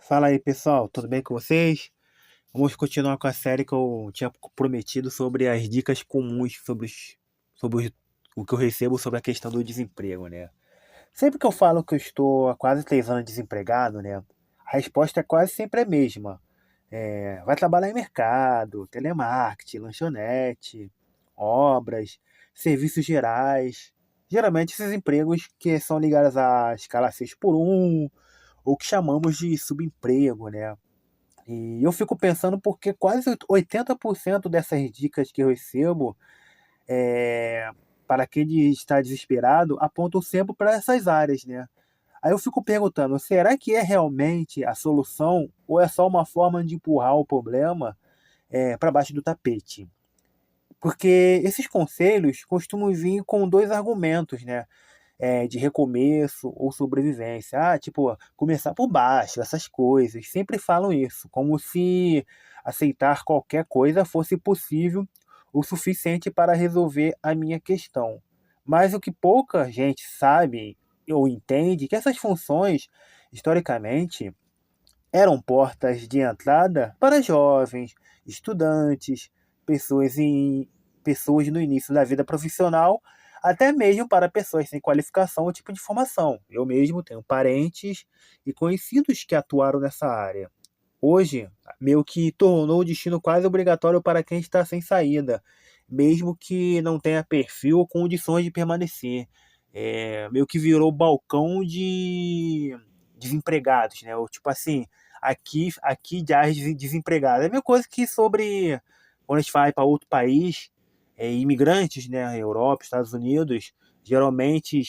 Fala aí, pessoal, tudo bem com vocês? Vamos continuar com a série que eu tinha prometido sobre as dicas comuns o que eu recebo sobre a questão do desemprego, né? Sempre que eu falo que eu estou há quase 3 anos desempregado, né? A resposta é quase sempre a mesma. Vai trabalhar em mercado, telemarketing, lanchonete, obras, serviços gerais. Geralmente esses empregos que são ligados à escala 6 por um ou que chamamos de subemprego, né? E eu fico pensando porque quase 80% dessas dicas que eu recebo é, para quem está desesperado apontam sempre para essas áreas, né? Aí eu fico perguntando, será que é realmente a solução ou é só uma forma de empurrar o problema para baixo do tapete? Porque esses conselhos costumam vir com dois argumentos, né? De recomeço ou sobrevivência. Ah, tipo, começar por baixo, essas coisas. Sempre falam isso, como se aceitar qualquer coisa fosse possível o suficiente para resolver a minha questão. Mas o que pouca gente sabe ou entende é que essas funções, historicamente, eram portas de entrada para jovens, estudantes, pessoas em pessoas no início da vida profissional, até mesmo para pessoas sem qualificação ou tipo de formação. Eu mesmo tenho parentes e conhecidos que atuaram nessa área. Hoje, meio que tornou o destino quase obrigatório para quem está sem saída, mesmo que não tenha perfil ou condições de permanecer. Meio que virou balcão de desempregados, né? Ou, tipo assim, aqui já é desempregado. É a mesma coisa que sobre quando a gente vai para outro país, imigrantes, né? Europa, Estados Unidos, geralmente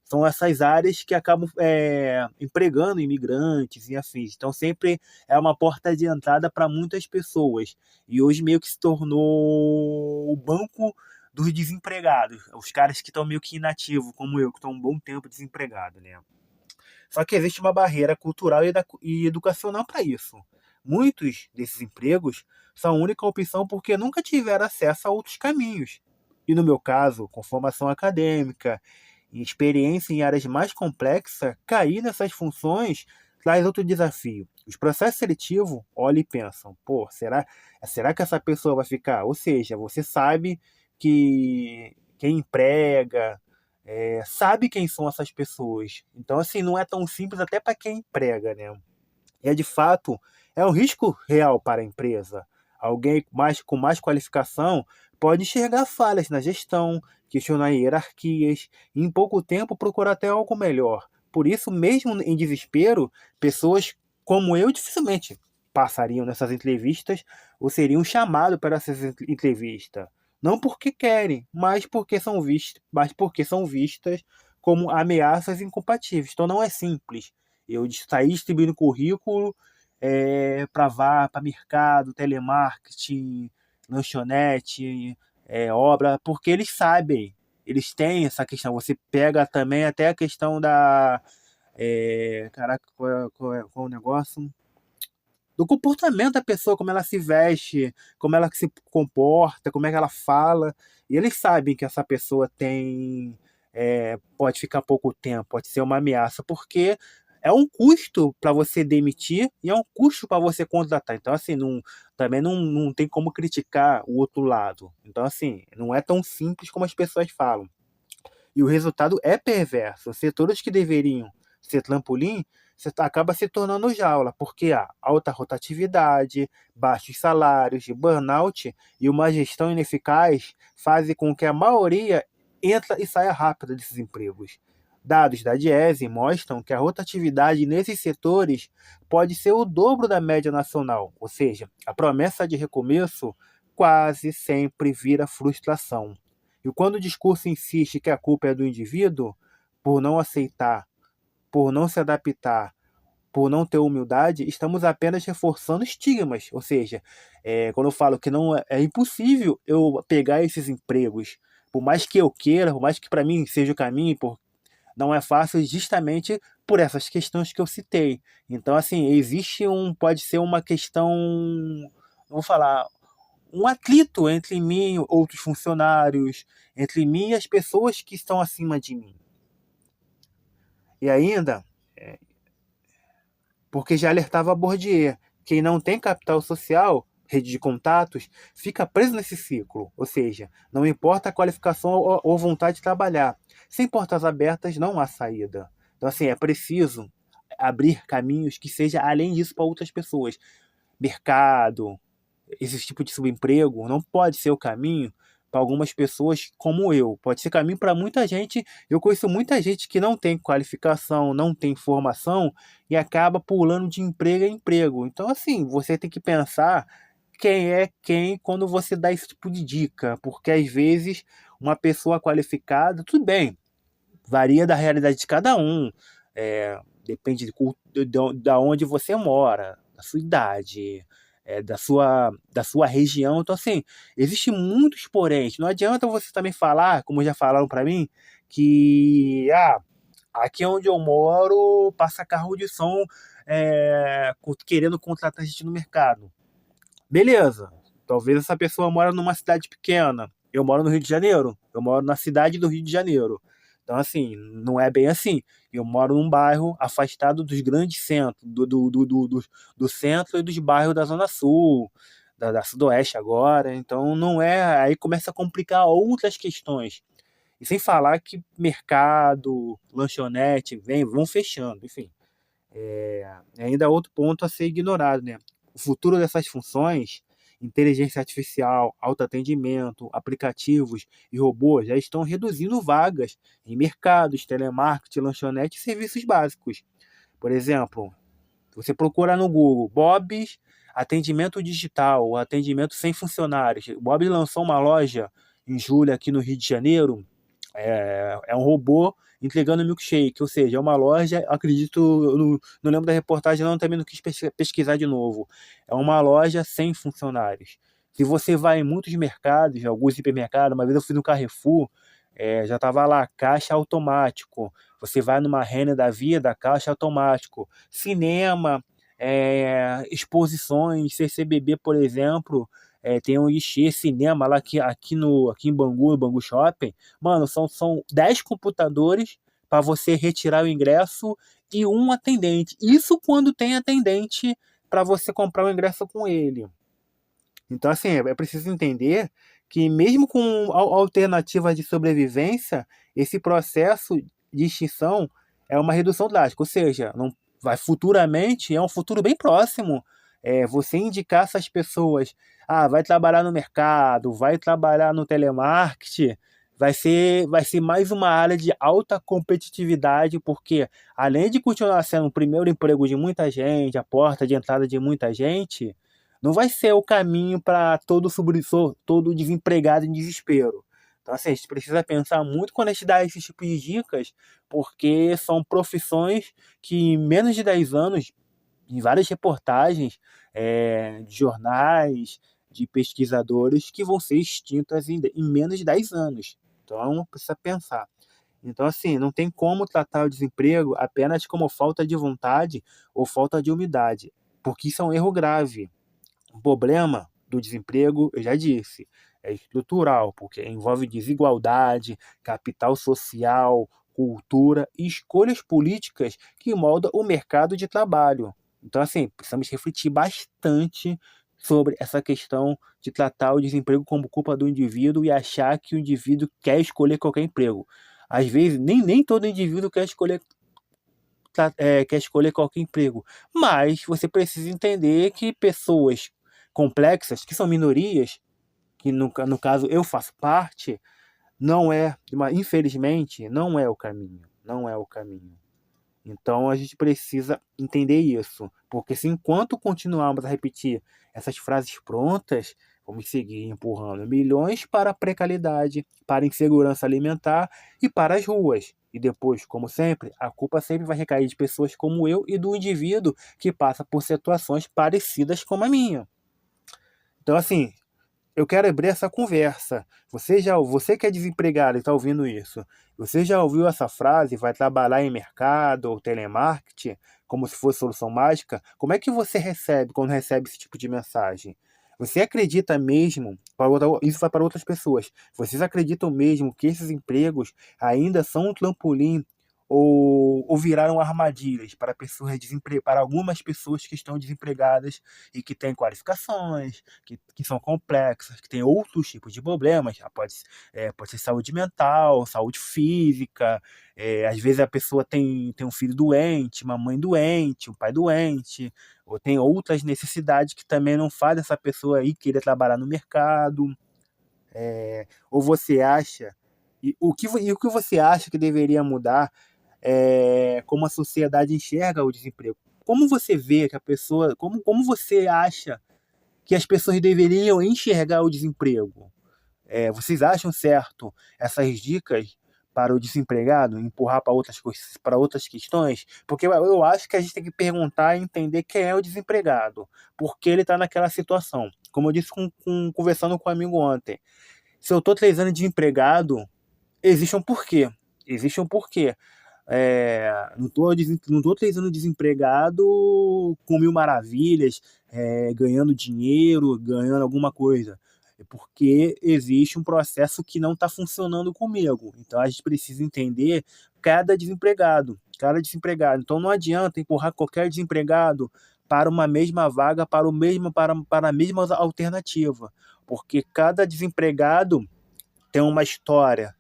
são essas áreas que acabam empregando imigrantes e afins. Então sempre é uma porta de entrada para muitas pessoas. E hoje meio que se tornou o banco dos desempregados, os caras que estão meio que inativos, como eu, que estão um bom tempo desempregado, né? Só que existe uma barreira cultural e educacional para isso. Muitos desses empregos são a única opção porque nunca tiveram acesso a outros caminhos. E no meu caso, com formação acadêmica e experiência em áreas mais complexas, cair nessas funções traz outro desafio. Os processos seletivos olham e pensam, pô, será que essa pessoa vai ficar? Ou seja, você sabe que quem emprega, sabe quem são essas pessoas. Então, assim, não é tão simples até para quem emprega, né? De fato, é um risco real para a empresa. Alguém com mais qualificação pode enxergar falhas na gestão, questionar hierarquias e, em pouco tempo, procurar até algo melhor. Por isso, mesmo em desespero, pessoas como eu dificilmente passariam nessas entrevistas ou seriam chamados para essas entrevistas. Não porque querem, mas porque são vistas como ameaças incompatíveis. Então não é simples eu sair distribuindo currículo para mercado, telemarketing, lanchonete, obra, porque eles sabem, eles têm essa questão. Você pega também até a questão da. Caraca, qual é o negócio? Do comportamento da pessoa, como ela se veste, como ela se comporta, como é que ela fala. E eles sabem que essa pessoa pode ficar pouco tempo, pode ser uma ameaça, porque é um custo para você demitir e é um custo para você contratar. Então, assim, também não tem como criticar o outro lado. Então, assim, não é tão simples como as pessoas falam. E o resultado é perverso. Setores que deveriam ser trampolim, você acaba se tornando jaula, porque há alta rotatividade, baixos salários, burnout e uma gestão ineficaz fazem com que a maioria entra e saia rápido desses empregos. Dados da Diese mostram que a rotatividade nesses setores pode ser o dobro da média nacional, ou seja, a promessa de recomeço quase sempre vira frustração. E quando o discurso insiste que a culpa é do indivíduo, por não aceitar, por não se adaptar, por não ter humildade, estamos apenas reforçando estigmas. Ou seja, quando eu falo que não é impossível eu pegar esses empregos, por mais que eu queira, por mais que para mim seja o caminho, não é fácil justamente por essas questões que eu citei. Então, assim, pode ser uma questão, vou falar, um atrito entre mim e outros funcionários, entre mim e as pessoas que estão acima de mim. E ainda, porque já alertava Bourdieu. Quem não tem capital social, rede de contatos, fica preso nesse ciclo, ou seja, não importa a qualificação ou vontade de trabalhar. Sem portas abertas não há saída. Então, assim, é preciso abrir caminhos que seja além disso para outras pessoas. Mercado, esse tipo de subemprego não pode ser o caminho para algumas pessoas como eu. Pode ser caminho para muita gente. Eu conheço muita gente que não tem qualificação, não tem formação e acaba pulando de emprego em emprego. Então, assim, você tem que pensar quem é quem quando você dá esse tipo de dica, porque às vezes uma pessoa qualificada, tudo bem, varia da realidade de cada um, depende da onde você mora, da sua idade, da sua região. Então, assim, existem muitos poréns. Não adianta você também falar, como já falaram para mim, que aqui onde eu moro passa carro de som querendo contratar gente no mercado. Beleza. Talvez essa pessoa mora numa cidade pequena. Eu moro no Rio de Janeiro. Eu moro na cidade do Rio de Janeiro. Então, assim, não é bem assim. Eu moro num bairro afastado dos grandes centros, do centro e dos bairros da Zona Sul, da Sudoeste agora. Então, não é. Aí começa a complicar outras questões. E sem falar que mercado, lanchonete, vão fechando, enfim. Ainda é outro ponto a ser ignorado, né? O futuro dessas funções, inteligência artificial, autoatendimento, aplicativos e robôs já estão reduzindo vagas em mercados, telemarketing, lanchonete e serviços básicos. Por exemplo, você procura no Google Bob's atendimento digital, atendimento sem funcionários. O Bob lançou uma loja em julho aqui no Rio de Janeiro, é um robô entregando milkshake, ou seja, é uma loja, acredito, eu não lembro da reportagem, não, também não quis pesquisar de novo. É uma loja sem funcionários. Se você vai em muitos mercados, alguns hipermercados, uma vez eu fui no Carrefour, já estava lá, caixa automático. Você vai numa Renner da vida, caixa automático. Cinema, exposições, CCBB, por exemplo, tem um guichê cinema lá aqui em Bangu, no Bangu Shopping. Mano, são 10 computadores para você retirar o ingresso e um atendente. Isso quando tem atendente para você comprar o ingresso com ele. Então, assim, é preciso entender que mesmo com alternativas de sobrevivência, esse processo de extinção é uma redução drástica. Ou seja, não vai futuramente, é um futuro bem próximo, você indicar essas pessoas, vai trabalhar no mercado, vai trabalhar no telemarketing, vai ser mais uma área de alta competitividade, porque além de continuar sendo o primeiro emprego de muita gente, a porta de entrada de muita gente, não vai ser o caminho para todo desempregado em desespero. Então, assim, a gente precisa pensar muito quando a gente dá esse tipo de dicas, porque são profissões que em menos de 10 anos, em várias reportagens de jornais, de pesquisadores, que vão ser extintas em menos de 10 anos. Então, precisa pensar. Então, assim, não tem como tratar o desemprego apenas como falta de vontade ou falta de umidade, porque isso é um erro grave. O problema do desemprego, eu já disse, é estrutural, porque envolve desigualdade, capital social, cultura e escolhas políticas que moldam o mercado de trabalho. Então, assim, precisamos refletir bastante sobre essa questão de tratar o desemprego como culpa do indivíduo e achar que o indivíduo quer escolher qualquer emprego. Às vezes, nem todo indivíduo quer escolher qualquer emprego. Mas você precisa entender que pessoas complexas, que são minorias, que no caso eu faço parte, infelizmente, não é o caminho. Não é o caminho. Então a gente precisa entender isso, porque se enquanto continuarmos a repetir essas frases prontas, vamos seguir empurrando milhões para a precariedade, para a insegurança alimentar e para as ruas. E depois, como sempre, a culpa sempre vai recair de pessoas como eu e do indivíduo que passa por situações parecidas com a minha. Então, assim, eu quero abrir essa conversa. Você que é desempregado e está ouvindo isso, você já ouviu essa frase, vai trabalhar em mercado ou telemarketing, como se fosse solução mágica? Como é que você recebe quando recebe esse tipo de mensagem? Você acredita mesmo, isso vai para outras pessoas, vocês acreditam mesmo que esses empregos ainda são um trampolim ou viraram armadilhas para para algumas pessoas que estão desempregadas e que têm qualificações, que são complexas, que têm outros tipos de problemas. Pode ser saúde mental, saúde física, às vezes a pessoa tem um filho doente, uma mãe doente, um pai doente, ou tem outras necessidades que também não fazem essa pessoa aí querer trabalhar no mercado. Ou você acha, e o que você acha que deveria mudar como a sociedade enxerga o desemprego? Como você vê que a pessoa, como você acha que as pessoas deveriam enxergar o desemprego? Vocês acham certo essas dicas para o desempregado, empurrar para outras coisas, para outras questões? Porque eu acho que a gente tem que perguntar e entender quem é o desempregado, por que ele está naquela situação. Como eu disse conversando com um amigo ontem, se eu estou 3 anos desempregado, existe um porquê. Existe um porquê. Não tô 3 anos desempregado com mil maravilhas, ganhando dinheiro, ganhando alguma coisa. É porque existe um processo que não está funcionando comigo. Então a gente precisa entender cada desempregado. Cada desempregado. Então não adianta empurrar qualquer desempregado para uma mesma vaga, para a mesma alternativa. Porque cada desempregado tem uma história,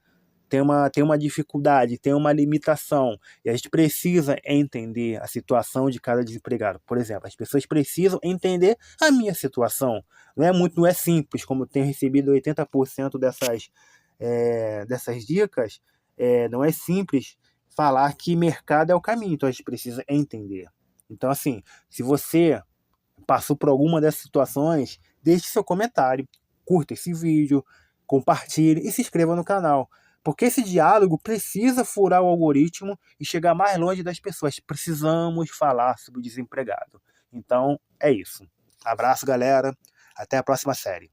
tem uma dificuldade, tem uma limitação. E a gente precisa entender a situação de cada desempregado. Por exemplo, as pessoas precisam entender a minha situação. Não é simples, como eu tenho recebido 80% dessas dicas, não é simples falar que mercado é o caminho, então a gente precisa entender. Então, assim, se você passou por alguma dessas situações, deixe seu comentário, curta esse vídeo, compartilhe e se inscreva no canal. Porque esse diálogo precisa furar o algoritmo e chegar mais longe das pessoas. Precisamos falar sobre o desempregado. Então, é isso. Abraço, galera. Até a próxima série.